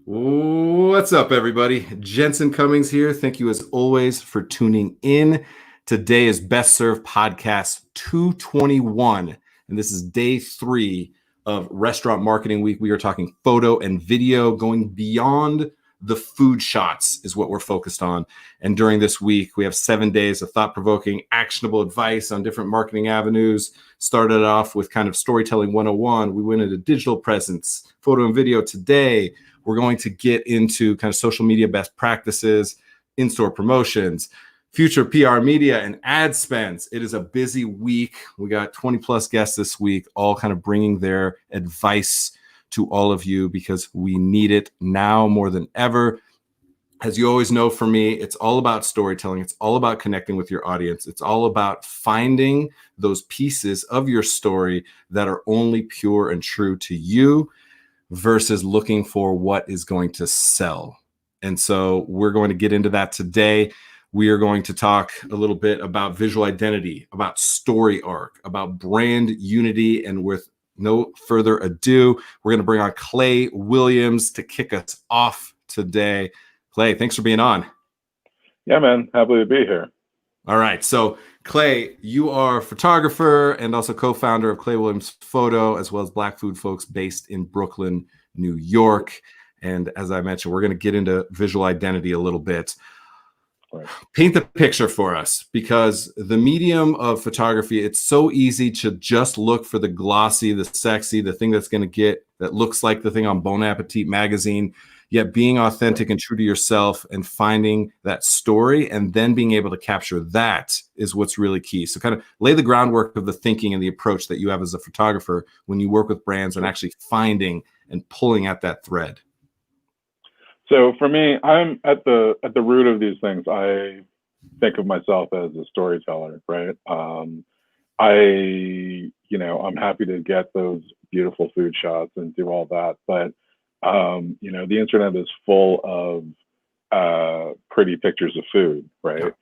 What's up, everybody? Jensen Cummings here. Thank you, as always, for tuning in. Today is Best Served Podcast 221, and this is day 3 of Restaurant Marketing Week. We are talking photo and video, going beyond the food shots is what we're focused on. And during this week, we have 7 days of thought-provoking, actionable advice on different marketing avenues. Started off with kind of storytelling 101. We went into digital presence, photo and video today. We're going to get into kind of social media best practices, in-store promotions, future PR media, and ad spends. It is a busy week. We got 20 plus guests this week, all kind of bringing their advice to all of you because we need it now more than ever. As you always know, for me, it's all about storytelling. It's all about connecting with your audience. It's all about finding those pieces of your story that are only pure and true to you, versus looking for what is going to sell. And so we're going to get into that today. We are going to talk a little bit about visual identity, about story arc, about brand unity. And with no further ado, we're going to bring on Clay Williams to kick us off today. Clay, thanks for being on. Yeah, man. Happy to be here. All right. So Clay, you are a photographer and also co-founder of Clay Williams Photo, as well as Black Food Folks based in Brooklyn, New York. And as I mentioned, we're going to get into visual identity a little bit. Right. Paint the picture for us, because the medium of photography, it's so easy to just look for the glossy, the sexy, the thing that's going to get, that looks like the thing on Bon Appetit magazine. Yet being authentic and true to yourself and finding that story and then being able to capture that is what's really key. So kind of lay the groundwork of the thinking and the approach that you have as a photographer when you work with brands and actually finding and pulling at that thread. So for me, I'm at the root of these things. I think of myself as a storyteller, right? I'm happy to get those beautiful food shots and do all that, but the internet is full of pretty pictures of food, right?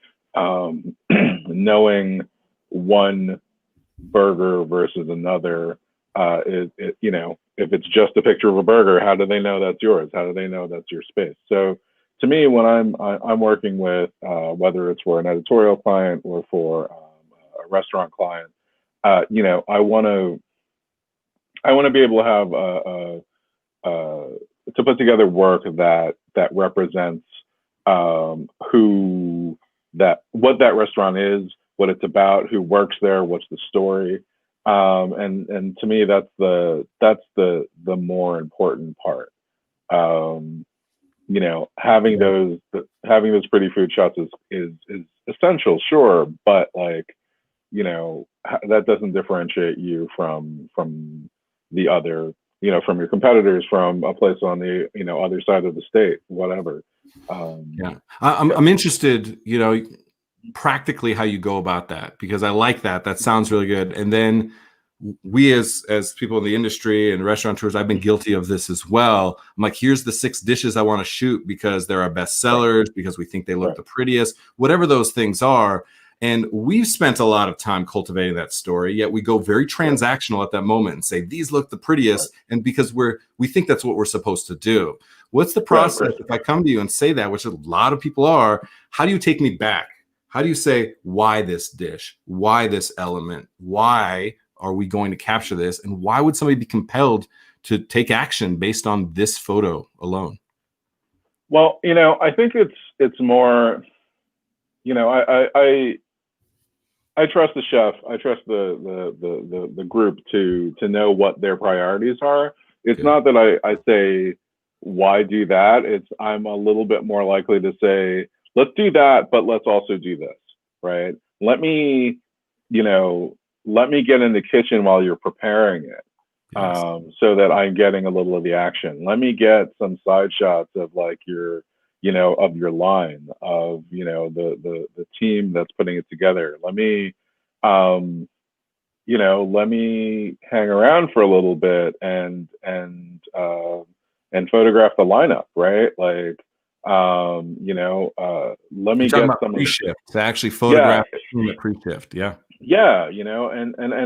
Knowing one burger versus another, if it's just a picture of a burger, how do they know that's yours? How do they know that's your space? So to me, when I'm working with, whether it's for an editorial client or for a restaurant client, I want to be able to have to put together work that represents what that restaurant is, what it's about, who works there, what's the story, and to me that's the more important part. Having those pretty food shots is essential, sure, but that doesn't differentiate you from the other, from your competitors, from a place on the, other side of the state, whatever. I'm interested, practically how you go about that, because I like that. That sounds really good. And then we as people in the industry and restaurateurs, I've been guilty of this as well. I'm like, here's the 6 dishes I want to shoot because they're our best sellers, because we think they look the prettiest, whatever those things are. And we've spent a lot of time cultivating that story, yet we go very transactional at that moment and say, these look the prettiest. And because we think that's what we're supposed to do. What's the process if I come to you and say that, which a lot of people are? How do you take me back? How do you say, why this dish? Why this element? Why are we going to capture this? And why would somebody be compelled to take action based on this photo alone? Well, I think it's more, I trust the chef. I trust the group to know what their priorities are. It's not that I say, why do that? It's, I'm a little bit more likely to say, let's do that, but let's also do this, right? Let me get in the kitchen while you're preparing it, so that I'm getting a little of the action. Let me get some side shots of your, of your line, of, the team that's putting it together. Let me, let me hang around for a little bit and photograph the lineup, right? Let me get some pre-shift to actually photograph the pre-shift. And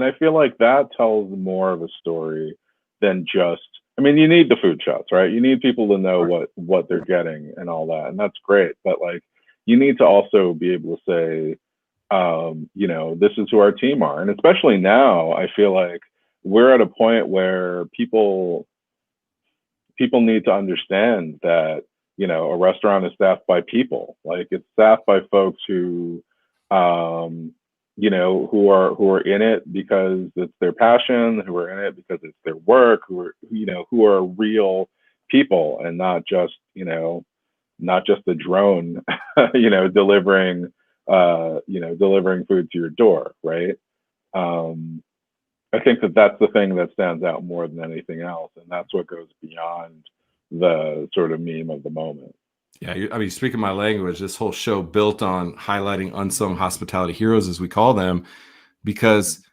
I feel like that tells more of a story than just, I mean, you need the food shots, right? You need people to know what they're getting and all that, and that's great. But like, you need to also be able to say, this is who our team are, and especially now, I feel like we're at a point where people need to understand that a restaurant is staffed by people. Like, it's staffed by folks who who are in it because it's their passion, who are in it because it's their work, who are real people, and not just a drone delivering delivering food to your door, right? I think that that's the thing that stands out more than anything else, and that's what goes beyond the sort of meme of the moment. Yeah, I mean, speaking my language, this whole show built on highlighting unsung hospitality heroes, as we call them, because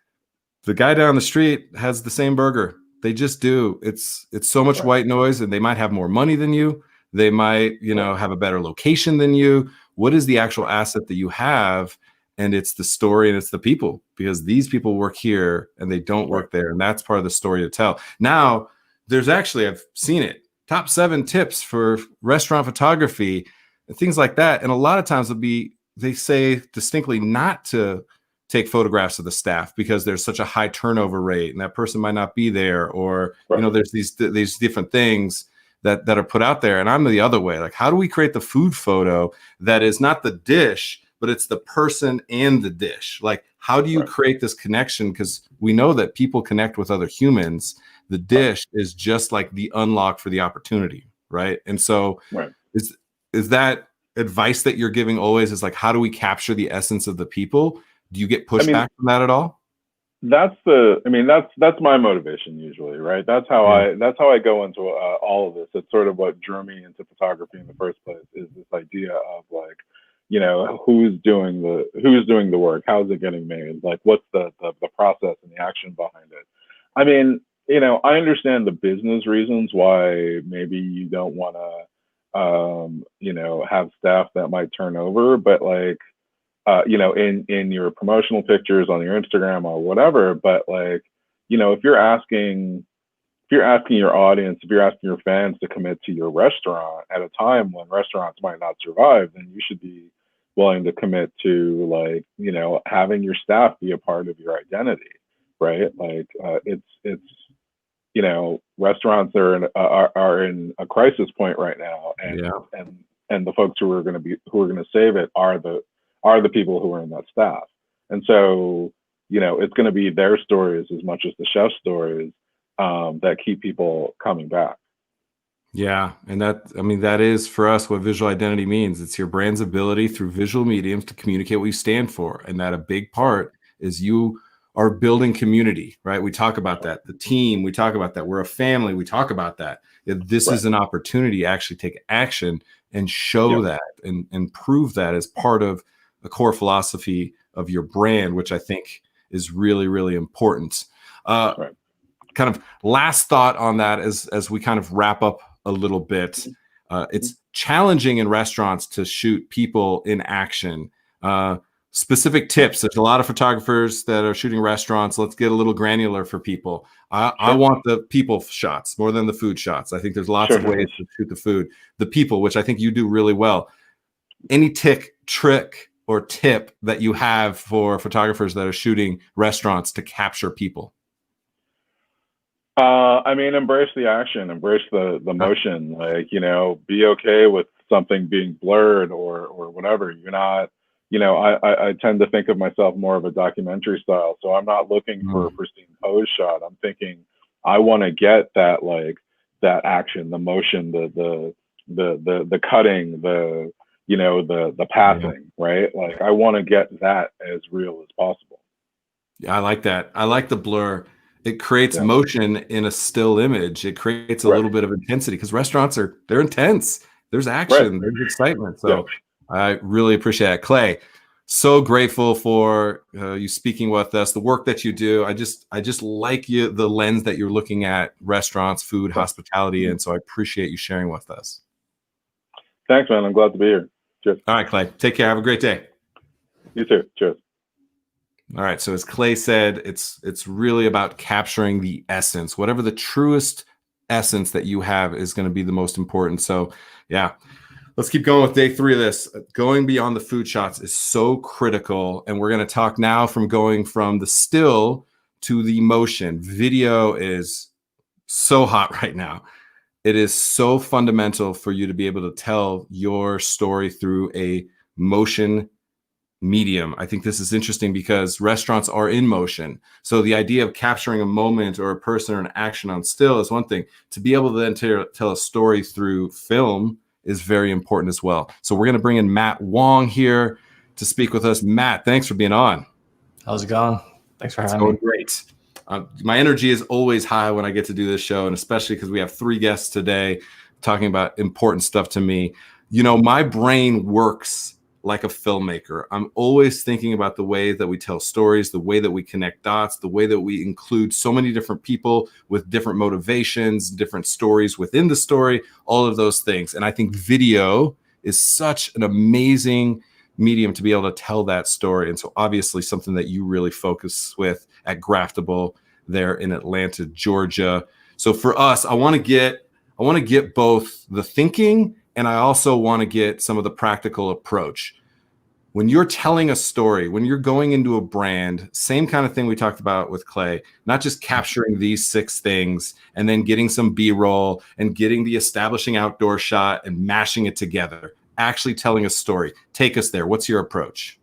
the guy down the street has the same burger. They just do. It's so much white noise, and they might have more money than you. They might, have a better location than you. What is the actual asset that you have? And it's the story and it's the people, because these people work here and they don't work there. And that's part of the story to tell. Now, there's actually, I've seen it, top 7 tips for restaurant photography and things like that. And a lot of times they say distinctly not to take photographs of the staff because there's such a high turnover rate and that person might not be there, or there's these different things that are put out there. And I'm the other way. Like, how do we create the food photo that is not the dish, but it's the person and the dish? Like, how do you create this connection? Because we know that people connect with other humans. The dish is just like the unlock for the opportunity, right? And so is that advice that you're giving always, is like, how do we capture the essence of the people? Do you get pushback from that at all? That's my motivation usually, right? That's how I go into all of this. It's sort of what drew me into photography in the first place, is this idea of like, who's doing the work, how's it getting made, like what's the process and the action behind it. I mean, I understand the business reasons why maybe you don't want to have staff that might turn over, but like, in your promotional pictures on your Instagram or whatever. But like, if you're asking your audience, if you're asking your fans to commit to your restaurant at a time when restaurants might not survive, then you should be willing to commit to, like, having your staff be a part of your identity, right? Like, restaurants are in a crisis point right now, and the folks who are going to save it are the people who are in that staff. And so, it's going to be their stories as much as the chef's stories that keep people coming back. Yeah. And that is for us what visual identity means. It's your brand's ability through visual mediums to communicate what you stand for. And that a big part is you are building community, right? We talk about that. The team, we talk about that. We're a family. We talk about that. This is an opportunity to actually take action and show that and prove that as part of the core philosophy of your brand, which I think is really, really important. Kind of last thought on that as we kind of wrap up a little bit. It's challenging in restaurants to shoot people in action. Specific tips. There's a lot of photographers that are shooting restaurants. Let's get a little granular for people. I want the people shots more than the food shots. I think there's lots of ways to shoot the food. The people, which I think you do really well. Any trick or tip that you have for photographers that are shooting restaurants to capture people? Embrace the action, embrace the motion, like, be okay with something being blurred or whatever. You're not, I tend to think of myself more of a documentary style. So I'm not looking for a pristine pose shot. I'm thinking I want to get that, like, that action, the motion, the cutting, the passing, right? Like, I want to get that as real as possible. Yeah, I like that. I like the blur. It creates motion in a still image. It creates a little bit of intensity, because restaurants they're intense. There's action, there's excitement. So I really appreciate it. Clay, so grateful for you speaking with us, the work that you do. I just like the lens that you're looking at restaurants, food, hospitality. And so I appreciate you sharing with us. Thanks, man. I'm glad to be here. Cheers. All right, Clay. Take care. Have a great day. You too. Cheers. All right. So as Clay said, it's really about capturing the essence, whatever the truest essence that you have is going to be the most important. So yeah, let's keep going with day 3 of this. Going beyond the food shots is so critical. And we're going to talk now from going from the still to the motion. Video is so hot right now. It is so fundamental for you to be able to tell your story through a motion medium. I think this is interesting because restaurants are in motion. So the idea of capturing a moment or a person or an action on still is one thing. To be able to then tell a story through film is very important as well. So we're going to bring in Matt Wong here to speak with us. Matt, thanks for being on. How's it going? Thanks for having me. It's going great. My energy is always high when I get to do this show, and especially because we have 3 guests today talking about important stuff to me. You know, my brain works like a filmmaker. I'm always thinking about the way that we tell stories, the way that we connect dots, the way that we include so many different people with different motivations, different stories within the story, all of those things. And I think video is such an amazing medium to be able to tell that story. And so obviously something that you really focus with at Graftable there in Atlanta, Georgia. So for us, I want to get both the thinking and I also want to get some of the practical approach. When you're telling a story, when you're going into a brand, same kind of thing we talked about with Clay, not just capturing these 6 things and then getting some B-roll and getting the establishing outdoor shot and mashing it together, actually telling a story. Take us there. What's your approach?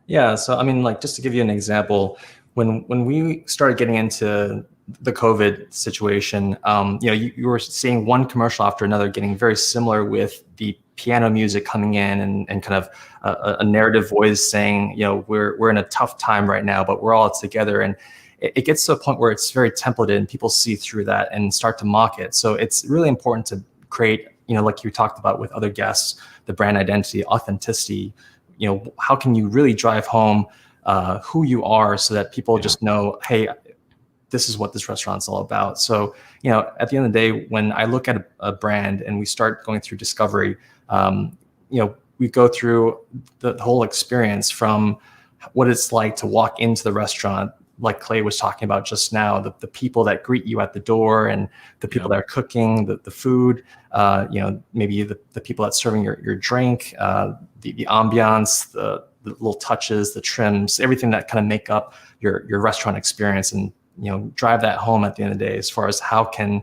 Yeah, so I mean, like, just to give you an example, when we started getting into the COVID situation, you were seeing one commercial after another getting very similar with the piano music coming in and kind of a narrative voice saying, we're in a tough time right now, but we're all together. And it gets to a point where it's very templated and people see through that and start to mock it. So it's really important to create, like you talked about with other guests, the brand identity, authenticity. How can you really drive home who you are so that people just know, hey, this is what this restaurant's all about. So, at the end of the day, when I look at a brand and we start going through discovery, we go through the whole experience from what it's like to walk into the restaurant, like Clay was talking about just now, the people that greet you at the door and the people that are cooking the food, maybe the people that's serving your drink, the ambiance, the little touches, the trims, everything that kind of make up your restaurant experience, and drive that home at the end of the day as far as how can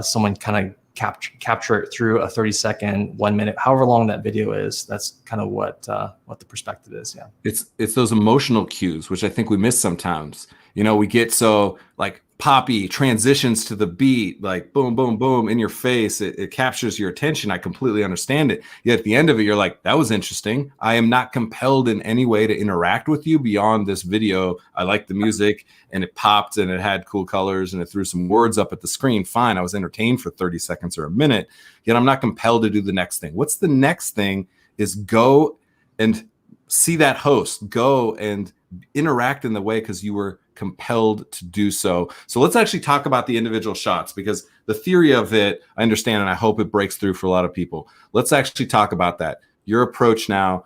someone kind of capture it through a 30-second, 1 minute, however long that video is. That's kind of what the perspective is. Yeah, it's those emotional cues, which I think we miss sometimes. We get so like poppy transitions to the beat, like boom, boom, boom in your face. It captures your attention. I completely understand it. Yet at the end of it, you're like, that was interesting. I am not compelled in any way to interact with you beyond this video. I like the music and it popped and it had cool colors and it threw some words up at the screen. Fine. I was entertained for 30 seconds or a minute. Yet I'm not compelled to do the next thing. What's the next thing is go and see that host, go and interact in the way because you were compelled to do so. So let's actually talk about the individual shots, because the theory of it, I understand, and I hope it breaks through for a lot of people. Let's actually talk about that. Your approach now,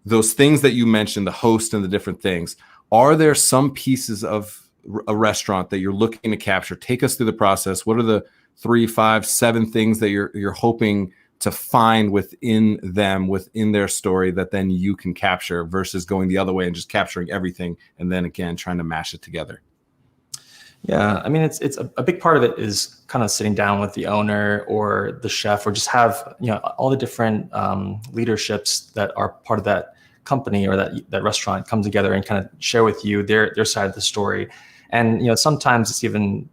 those things that you mentioned, the host and the different things. Are there some pieces of a restaurant that you're looking to capture? Take us through the process. What are the 3, 5, 7 things that you're hoping to find within them, within their story, that then you can capture, versus going the other way and just capturing everything and then again trying to mash it together? Yeah, I mean, it's a big part of it is kind of sitting down with the owner or the chef, or just have all the different leaderships that are part of that company or that restaurant come together and kind of share with you their side of the story. And sometimes it's even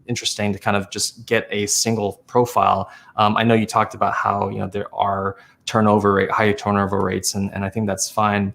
interesting to kind of just get a single profile. I know you talked about how there are high turnover rates, and I think that's fine.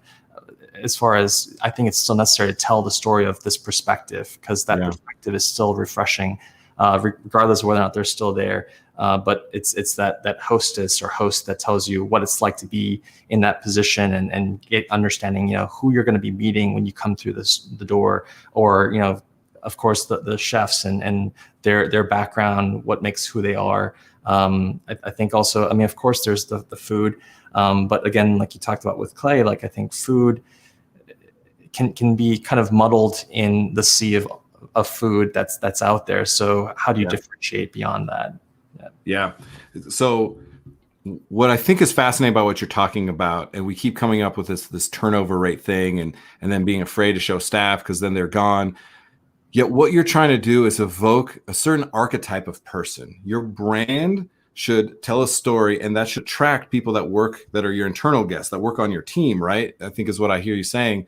As far as I think it's still necessary to tell the story of this perspective, because that perspective is still refreshing, regardless of whether or not they're still there. But it's that hostess or host that tells you what it's like to be in that position, and get understanding who you're going to be meeting when you come through the door, or of course the chefs and their background, what makes who they are. I think also, I mean, of course there's the food, but again, like you talked about with Clay, like I think food can be kind of muddled in the sea of of food that's out there. So how do you differentiate beyond that? Yeah. So what I think is fascinating about what you're talking about, and we keep coming up with this turnover rate thing, and then being afraid to show staff because then they're gone. Yet what you're trying to do is evoke a certain archetype of person. Your brand should tell a story, and that should attract people that are your internal guests, that work on your team, right? I think is what I hear you saying.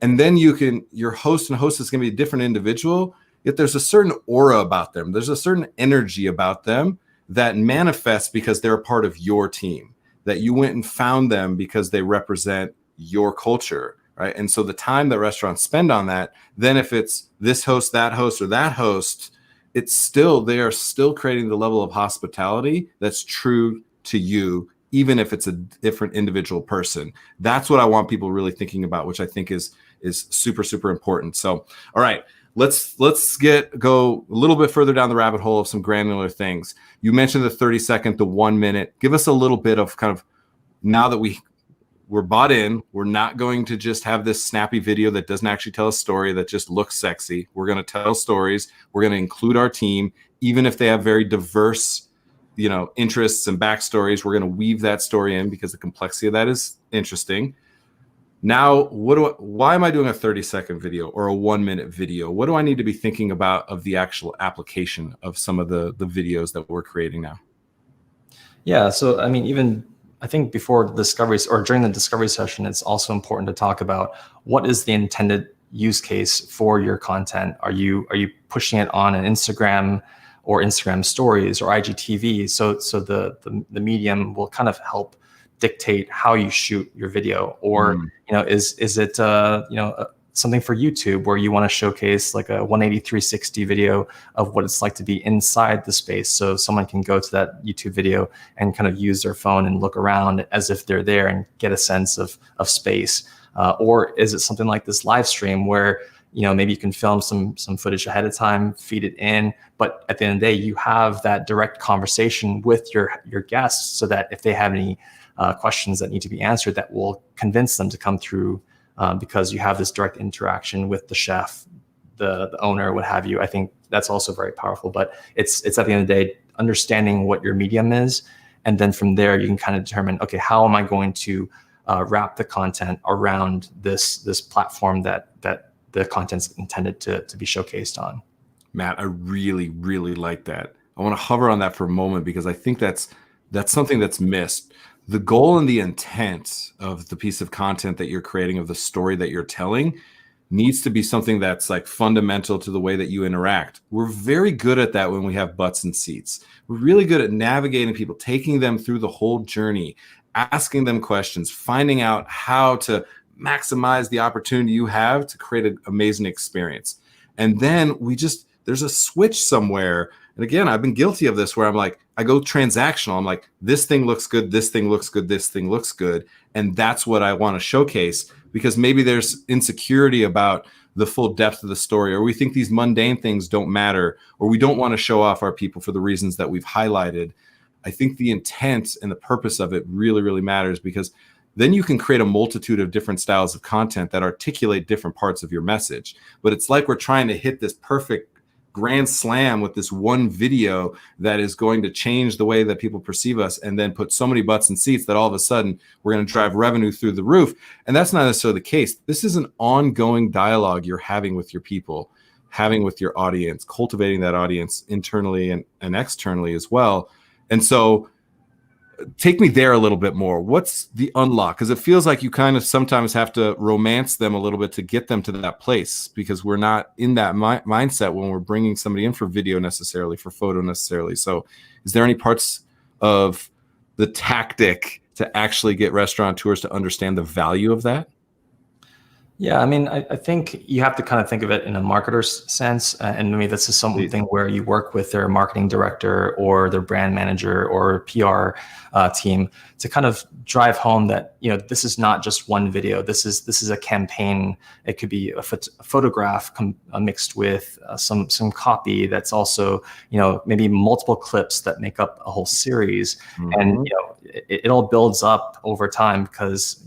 And then your host and hostess can be a different individual, yet there's a certain aura about them. There's a certain energy about them that manifests because they're a part of your team, that you went and found them because they represent your culture, right? And so the time that restaurants spend on that, then if it's this host, or that host, they are still creating the level of hospitality that's true to you, even if it's a different individual person. That's what I want people really thinking about, which I think is super, super important. So, all right, let's go a little bit further down the rabbit hole of some granular things. You mentioned the 30-second, the 1 minute. Give us a little bit of kind of, now that we're bought in, we're not going to just have this snappy video that doesn't actually tell a story that just looks sexy. We're going to tell stories. We're going to include our team, even if they have very diverse, interests and backstories. We're going to weave that story in because the complexity of that is interesting. Now, why am I doing a 30-second video or a 1 minute video? What do I need to be thinking about of the actual application of some of the videos that we're creating now? Yeah. So, I mean, I think before discoveries or during the discovery session, it's also important to talk about what is the intended use case for your content. Are you pushing it on an Instagram or Instagram stories or IGTV? So the medium will kind of help dictate how you shoot your video, or is it something for YouTube where you want to showcase like a 180 360 video of what it's like to be inside the space, so someone can go to that YouTube video and kind of use their phone and look around as if they're there and get a sense of space, or is it something like this live stream where maybe you can film some footage ahead of time, feed it in, but at the end of the day you have that direct conversation with your guests, so that if they have any questions that need to be answered, that will convince them to come through, because you have this direct interaction with the chef, the owner, what have you. I think that's also very powerful. But it's at the end of the day, understanding what your medium is, and then from there you can kind of determine, okay, how am I going to wrap the content around this platform that the content's intended to be showcased on. Matt, I really, really like that. I want to hover on that for a moment because I think that's something that's missed. The goal and the intent of the piece of content that you're creating, of the story that you're telling, needs to be something that's like fundamental to the way that you interact. We're very good at that when we have butts and seats. We're really good at navigating people, taking them through the whole journey, asking them questions, finding out how to maximize the opportunity you have to create an amazing experience. And then there's a switch somewhere. And again, I've been guilty of this where I'm like, I go transactional. I'm like, this thing looks good, this thing looks good, this thing looks good. And that's what I want to showcase, because maybe there's insecurity about the full depth of the story, or we think these mundane things don't matter, or we don't want to show off our people for the reasons that we've highlighted. I think the intent and the purpose of it really, really matters, because then you can create a multitude of different styles of content that articulate different parts of your message. But it's like we're trying to hit this perfect grand slam with this one video that is going to change the way that people perceive us, and then put so many butts and seats that all of a sudden we're going to drive revenue through the roof. And that's not necessarily the case. This is an ongoing dialogue you're having with your people, having with your audience, cultivating that audience internally and externally as well. And so take me there a little bit more. What's the unlock? Because it feels like you kind of sometimes have to romance them a little bit to get them to that place, because we're not in that mindset when we're bringing somebody in for video necessarily, for photo necessarily. So is there any parts of the tactic to actually get restaurateurs to understand the value of that? Yeah, I mean, I think you have to kind of think of it in a marketer's sense. And maybe this is something where you work with their marketing director or their brand manager or PR team to kind of drive home that, this is not just one video. This is a campaign. It could be a photograph mixed with some copy that's also, maybe multiple clips that make up a whole series. Mm-hmm. And, it all builds up over time, because,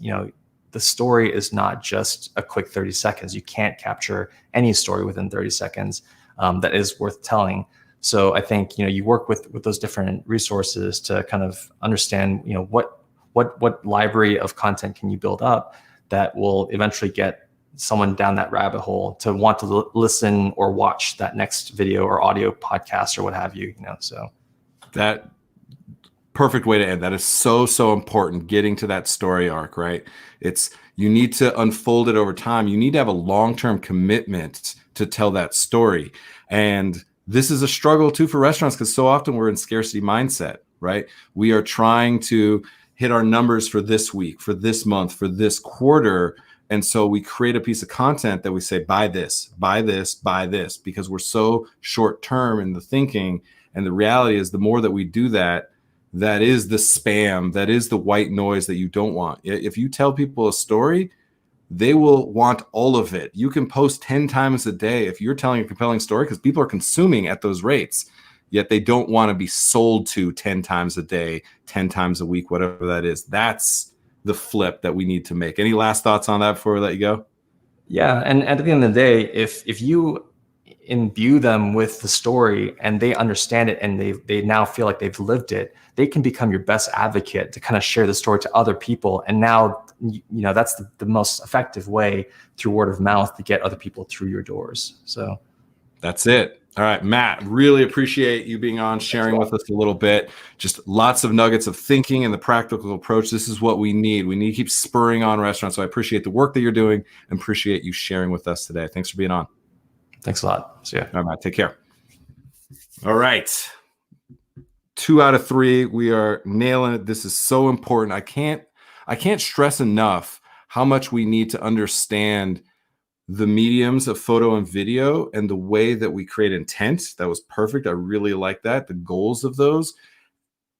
the story is not just a quick 30 seconds. You can't capture any story within 30 seconds that is worth telling. So I think, you work with those different resources to kind of understand, what library of content can you build up that will eventually get someone down that rabbit hole to want to listen or watch that next video or audio podcast or what have you, so. That perfect way to end. That is so important, getting to that story arc, right? You need to unfold it over time. You need to have a long-term commitment to tell that story. And this is a struggle too for restaurants, because so often we're in scarcity mindset, right? We are trying to hit our numbers for this week, for this month, for this quarter. And so we create a piece of content that we say, buy this, buy this, buy this, because we're so short term in the thinking. And the reality is, the more that we do that, that is the spam, that is the white noise that you don't want. If you tell people a story, they will want all of it. You can post 10 times a day if you're telling a compelling story, because people are consuming at those rates, yet they don't want to be sold to 10 times a day, 10 times a week, whatever that is. That's the flip that we need to make. Any last thoughts on that before we let you go? Yeah, and at the end of the day, if you imbue them with the story and they understand it and they now feel like they've lived it, they can become your best advocate to kind of share the story to other people. And now, that's the most effective way, through word of mouth, to get other people through your doors. So that's it. All right, Matt, really appreciate you being on, sharing with us a little bit. Just lots of nuggets of thinking and the practical approach. This is what we need. We need to keep spurring on restaurants. So I appreciate the work that you're doing and appreciate you sharing with us today. Thanks for being on. Thanks a lot. See ya. All right, Matt, take care. All right. 2 out of 3. We are nailing it. This is so important. I can't stress enough how much we need to understand the mediums of photo and video and the way that we create intent. That was perfect. I really like that. The goals of those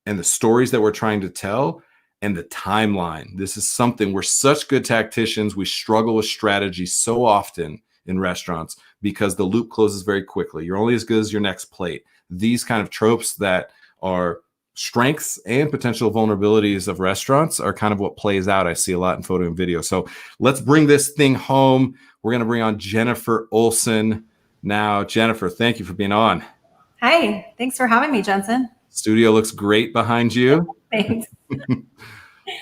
and the stories that we're trying to tell and the timeline. This is something, we're such good tacticians. We struggle with strategy so often in restaurants because the loop closes very quickly. You're only as good as your next plate. These kind of tropes that are strengths and potential vulnerabilities of restaurants are kind of what plays out. I see a lot in photo and video. So let's bring this thing home. We're going to bring on Jennifer Olson now. Jennifer, thank you for being on. Hi, thanks for having me, Jensen. Studio looks great behind you. Thanks.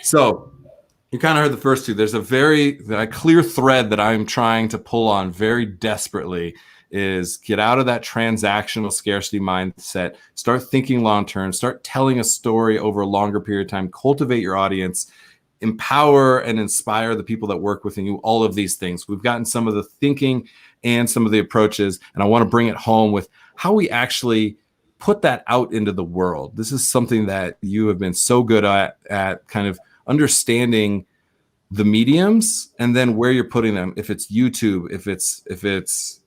So you kind of heard the first two. There's a clear thread that I'm trying to pull on very desperately is get out of that transactional scarcity mindset, start thinking long-term, start telling a story over a longer period of time, cultivate your audience, empower and inspire the people that work with you, all of these things. We've gotten some of the thinking and some of the approaches, and I want to bring it home with how we actually put that out into the world. This is something that you have been so good at kind of understanding the mediums and then where you're putting them. If it's YouTube, if it's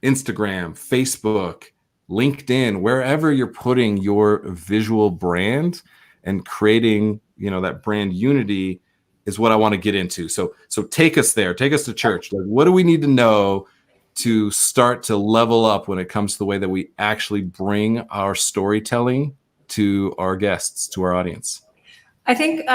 Instagram, Facebook, LinkedIn, wherever you're putting your visual brand and creating, that brand unity is what I want to get into. So take us there, take us to church. Like, what do we need to know to start to level up when it comes to the way that we actually bring our storytelling to our guests, to our audience? I think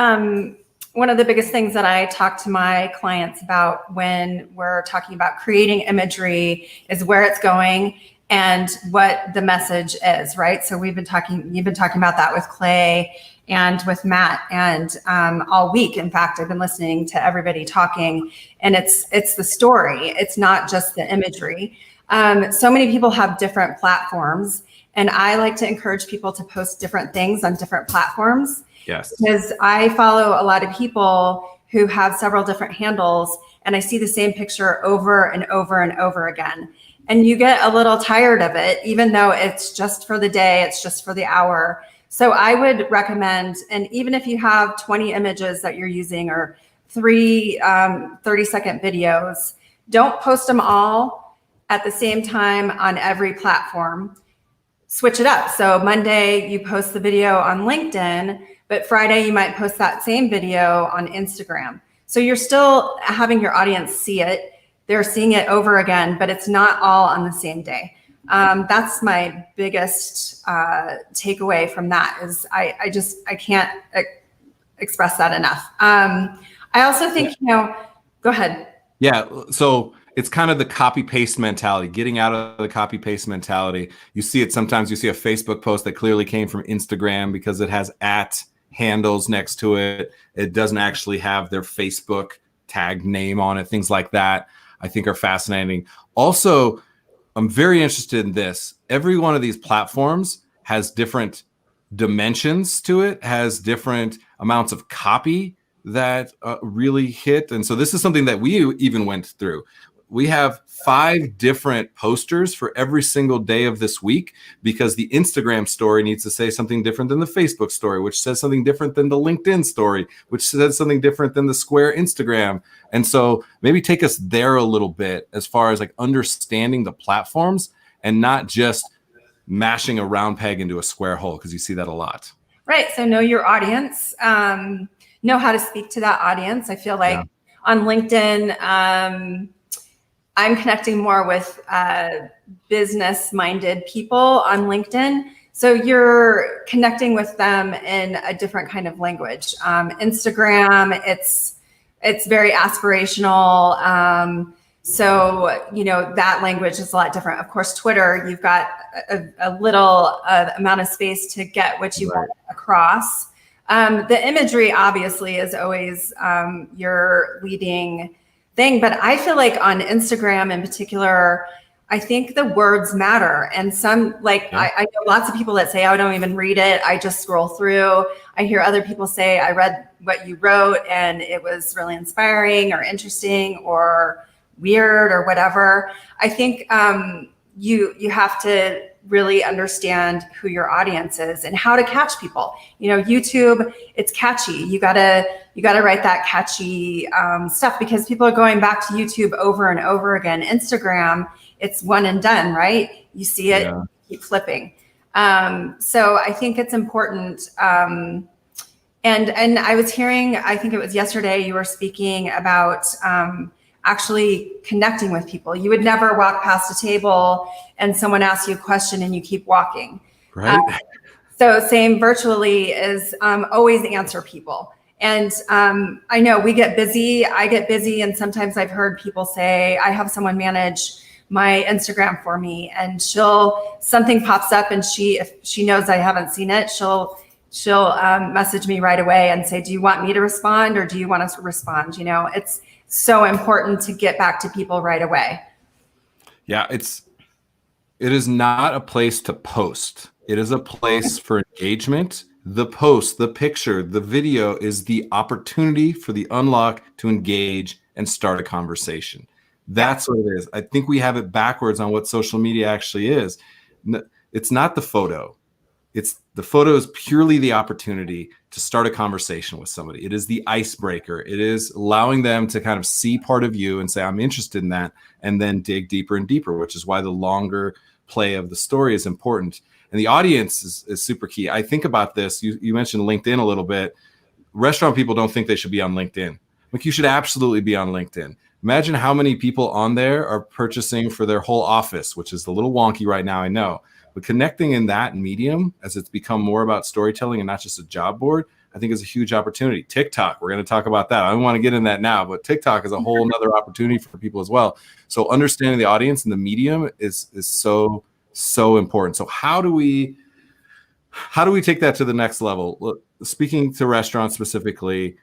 one of the biggest things that I talk to my clients about when we're talking about creating imagery is where it's going and what the message is, right? So you've been talking about that with Clay and with Matt and all week. In fact, I've been listening to everybody talking, and it's the story. It's not just the imagery. So many people have different platforms, and I like to encourage people to post different things on different platforms. Yes. Because I follow a lot of people who have several different handles, and I see the same picture over and over and over again. And you get a little tired of it, even though it's just for the day, it's just for the hour. So I would recommend, and even if you have 20 images that you're using or 3 30-second videos, don't post them all at the same time on every platform. Switch it up. So Monday you post the video on LinkedIn, but Friday you might post that same video on Instagram. So you're still having your audience see it. They're seeing it over again, but it's not all on the same day. That's my biggest takeaway from that is I can't express that enough. I also think, go ahead. Yeah. So it's kind of the copy paste mentality, getting out of the copy paste mentality. You see it sometimes. You see a Facebook post that clearly came from Instagram because it has @ handles next to it. It doesn't actually have their Facebook tag name on it. Things like that, I think, are fascinating. Also, I'm very interested in this. Every one of these platforms has different dimensions to it, has different amounts of copy that really hit. And so this is something that we even went through. We have 5 different posters for every single day of this week because the Instagram story needs to say something different than the Facebook story, which says something different than the LinkedIn story, which says something different than the Square Instagram. And so maybe take us there a little bit as far as like understanding the platforms and not just mashing a round peg into a square hole, because you see that a lot. Right. So know your audience, know how to speak to that audience. I feel like on LinkedIn, I'm connecting more with business-minded people on LinkedIn. So you're connecting with them in a different kind of language. Instagram, it's very aspirational. So, that language is a lot different. Of course, Twitter, you've got a little amount of space to get what you want across. The imagery obviously is always your leading thing, but I feel like on Instagram in particular, I think the words matter. And some, I know lots of people that say, I don't even read it, I just scroll through. I hear other people say, I read what you wrote and it was really inspiring or interesting or weird or whatever. I think you have to really understand who your audience is and how to catch people. YouTube, it's catchy. You gotta write that catchy stuff because people are going back to YouTube over and over again. Instagram, it's one and done, right? You see it, keep flipping. So I think it's important. And I was hearing, I think it was yesterday, you were speaking about actually connecting with people. You would never walk past a table and someone asks you a question and you keep walking. Right. So same virtually is always answer people. And I know we get busy, I get busy. And sometimes I've heard people say, I have someone manage my Instagram for me and something pops up and if she knows I haven't seen it, she'll message me right away and say, do you want me to respond or do you want us to respond? It's so important to get back to people right away. Yeah, it is not a place to post. It is a place for engagement. The post, the picture, the video is the opportunity for the unlock to engage and start a conversation. That's what it is. I think we have it backwards on what social media actually is. It's not the photo. The photo is purely the opportunity to start a conversation with somebody. It is the icebreaker. It is allowing them to kind of see part of you and say, I'm interested in that, and then dig deeper and deeper, which is why the longer play of the story is important. And the audience is super key. I think about this. You mentioned LinkedIn a little bit. Restaurant people don't think they should be on LinkedIn. Like, you should absolutely be on LinkedIn. Imagine how many people on there are purchasing for their whole office, which is a little wonky right now, I know. But connecting in that medium, as it's become more about storytelling and not just a job board, I think is a huge opportunity. TikTok, we're going to talk about that. I don't want to get in that now, but TikTok is a whole nother opportunity for people as well. So understanding the audience and the medium is so important. So how do we take that to the next level? Look, speaking to restaurants specifically,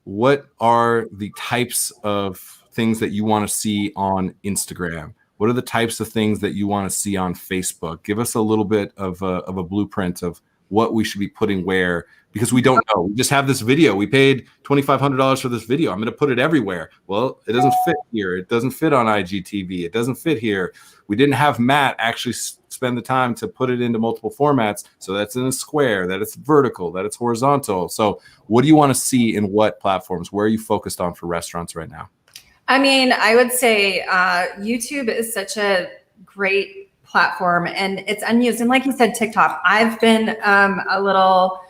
what are the types of things that you want to see on Instagram? What are the types of things that you want to see on Facebook? Give us a little bit of a blueprint of what we should be putting where, because we don't know. We just have this video. We paid $2,500 for this video. I'm going to put it everywhere. Well, it doesn't fit here. It doesn't fit on IGTV. It doesn't fit here. We didn't have Matt actually spend the time to put it into multiple formats. So that's in a square, that it's vertical, that it's horizontal. So what do you want to see in what platforms? Where are you focused on for restaurants right now? I mean, I would say YouTube is such a great platform and it's unused. And like you said, TikTok, I've been a little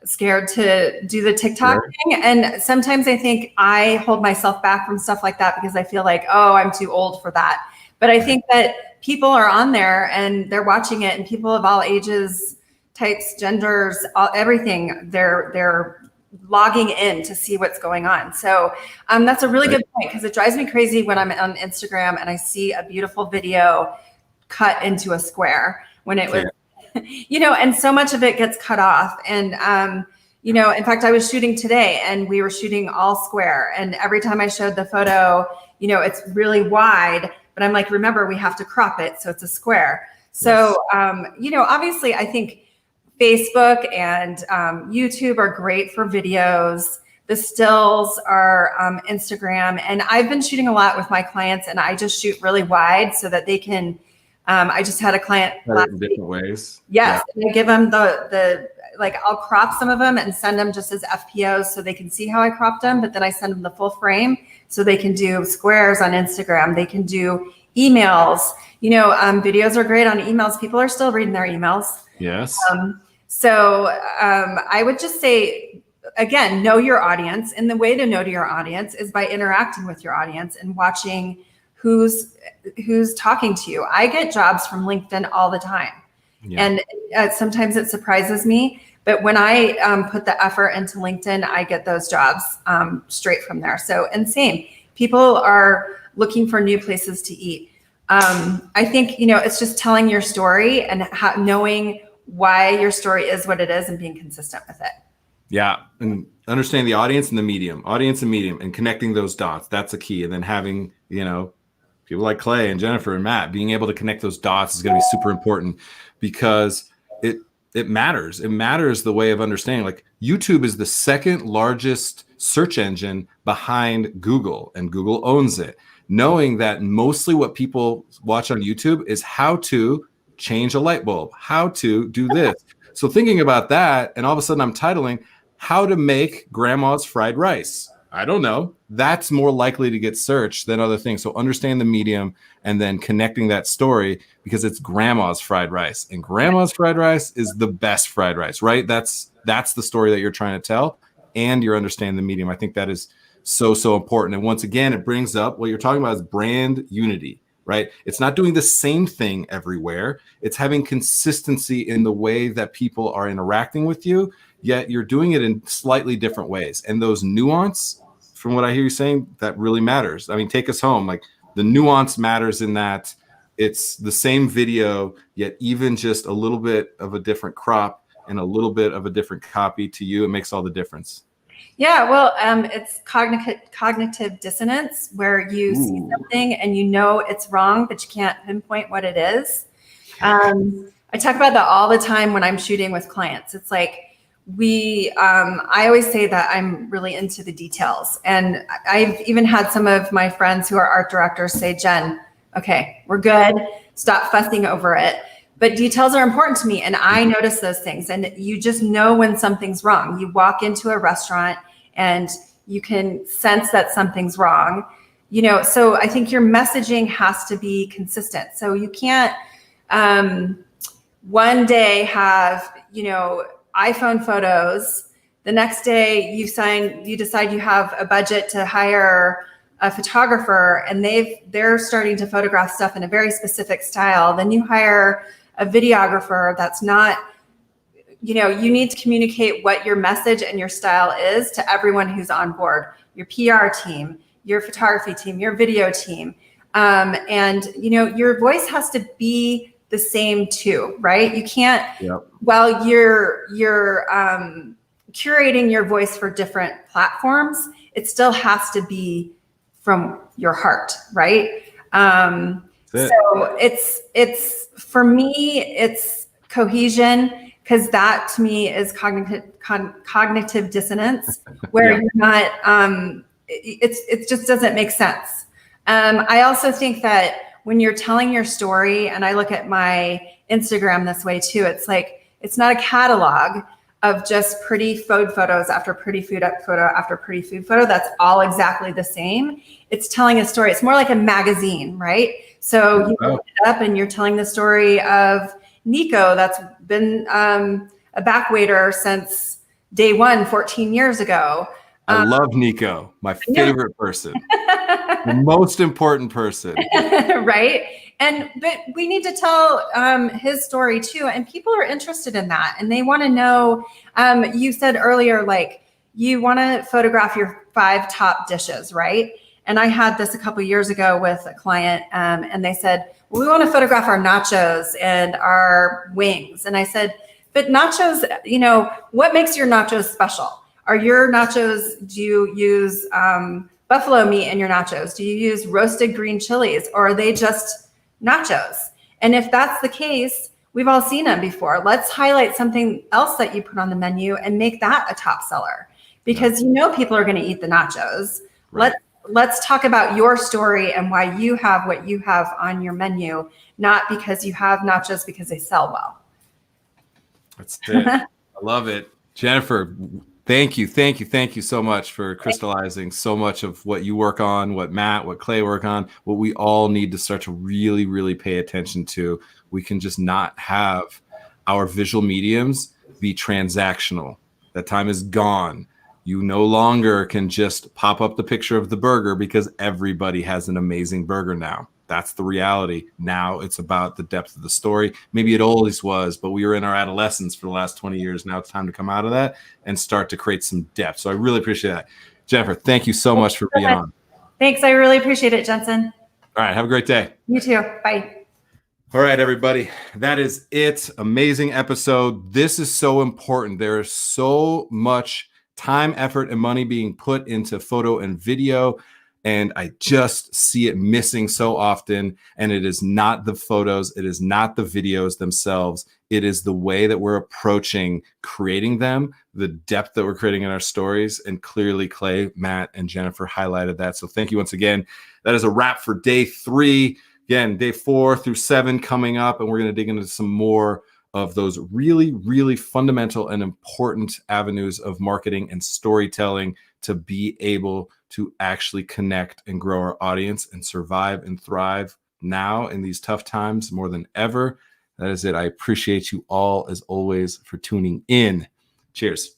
scared to do the TikTok thing. And sometimes I think I hold myself back from stuff like that because I feel like, oh, I'm too old for that. But I think that people are on there and they're watching it, and people of all ages, types, genders, everything, they're logging in to see what's going on. So that's a really good point, because it drives me crazy when I'm on Instagram and I see a beautiful video cut into a square when it was, and so much of it gets cut off. And, in fact, I was shooting today and we were shooting all square. And every time I showed the photo, it's really wide, but I'm like, remember, we have to crop it so it's a square. So, obviously, I think Facebook and YouTube are great for videos. The stills are Instagram. And I've been shooting a lot with my clients, and I just shoot really wide so that they can, I just had a client in different ways. Yes. Yeah. And I give them I'll crop some of them and send them just as FPOs so they can see how I cropped them. But then I send them the full frame so they can do squares on Instagram. They can do emails. Videos are great on emails. People are still reading their emails. Yes. I would just say, again, know your audience. And the way to know to your audience is by interacting with your audience and watching who's talking to you. I get jobs from LinkedIn all the time. Yeah. And sometimes it surprises me. But when I put the effort into LinkedIn, I get those jobs straight from there. So, and same, people are looking for new places to eat. I think, it's just telling your story and knowing why your story is what it is and being consistent with it. Yeah. And understanding the audience and the medium, and connecting those dots. That's a key. And then having, people like Clay and Jennifer and Matt being able to connect those dots is going to be super important, because it matters. It matters the way of understanding. Like, YouTube is the second largest search engine behind Google, and Google owns it. Knowing that mostly what people watch on YouTube is how to change a light bulb, how to do this. So thinking about that, and all of a sudden I'm titling how to make grandma's fried rice. I don't know. That's more likely to get searched than other things. So understand the medium and then connecting that story, because it's grandma's fried rice, and grandma's fried rice is the best fried rice, right? That's the story that you're trying to tell, and you're understanding the medium. I think that is so important. And once again, it brings up what you're talking about is brand unity, right? It's not doing the same thing everywhere. It's having consistency in the way that people are interacting with you, yet you're doing it in slightly different ways. And those nuance, from what I hear you saying, that really matters. I mean, take us home. Like, the nuance matters in that it's the same video, yet even just a little bit of a different crop and a little bit of a different copy to you, it makes all the difference. Yeah, well, it's cognitive dissonance, where you see something and it's wrong, but you can't pinpoint what it is. I talk about that all the time when I'm shooting with clients. It's like I always say that I'm really into the details. And I've even had some of my friends who are art directors say, Jen, okay, we're good. Stop fussing over it. But details are important to me, and I notice those things. And you just know when something's wrong. You walk into a restaurant and you can sense that something's wrong. So I think your messaging has to be consistent. So you can't one day have, iPhone photos. The next day you decide you have a budget to hire a photographer, and they're starting to photograph stuff in a very specific style. Then you hire a videographer that's not, you need to communicate what your message and your style is to everyone who's on board, your PR team, your photography team, your video team. And your voice has to be the same too, right? You can't, while you're curating your voice for different platforms, it still has to be from your heart, right? So it's for me, it's cohesion, because that to me is cognitive dissonance, where you're not, it just doesn't make sense. I also think that when you're telling your story, and I look at my Instagram this way too, it's like, it's not a catalog of just pretty food photos after pretty food photo after pretty food photo. That's all exactly the same. It's telling a story. It's more like a magazine, right? So you open it up and you're telling the story of Nico, that's been a back waiter since day one, 14 years ago. I love Nico, my favorite person, the most important person. Right. But we need to tell his story too. And people are interested in that. And they want to know, you said earlier, like, you want to photograph your 5 top dishes, right? And I had this a couple years ago with a client, and they said, well, we want to photograph our nachos and our wings. And I said, but nachos, what makes your nachos special? Are your nachos, do you use buffalo meat in your nachos? Do you use roasted green chilies, or are they just nachos? And if that's the case, we've all seen them before. Let's highlight something else that you put on the menu and make that a top seller, because people are going to eat the nachos. Right. Let's talk about your story and why you have what you have on your menu, not because you have nachos because they sell well. That's it. I love it. Jennifer, thank you so much for crystallizing so much of what you work on, what Matt, what Clay work on, what we all need to start to really, really pay attention to. We can just not have our visual mediums be transactional. That time is gone. You no longer can just pop up the picture of the burger because everybody has an amazing burger now. That's the reality. Now it's about the depth of the story. Maybe it always was, but we were in our adolescence for the last 20 years. Now it's time to come out of that and start to create some depth. So I really appreciate that. Jennifer, thank you so much for being on. Thanks. I really appreciate it, Jensen. All right. Have a great day. You too. Bye. All right, everybody. That is it. Amazing episode. This is so important. There is so much time, effort, and money being put into photo and video, and I just see it missing so often. And it is not the photos, it is not the videos themselves, it is the way that we're approaching creating them, the depth that we're creating in our stories. And clearly Clay, Matt, and Jennifer highlighted that. So thank you once again. That is a wrap for day 3. Again, day 4 through 7 coming up, and we're going to dig into some more of those really, really fundamental and important avenues of marketing and storytelling to be able to actually connect and grow our audience and survive and thrive now in these tough times more than ever. That is it. I appreciate you all, as always, for tuning in. Cheers.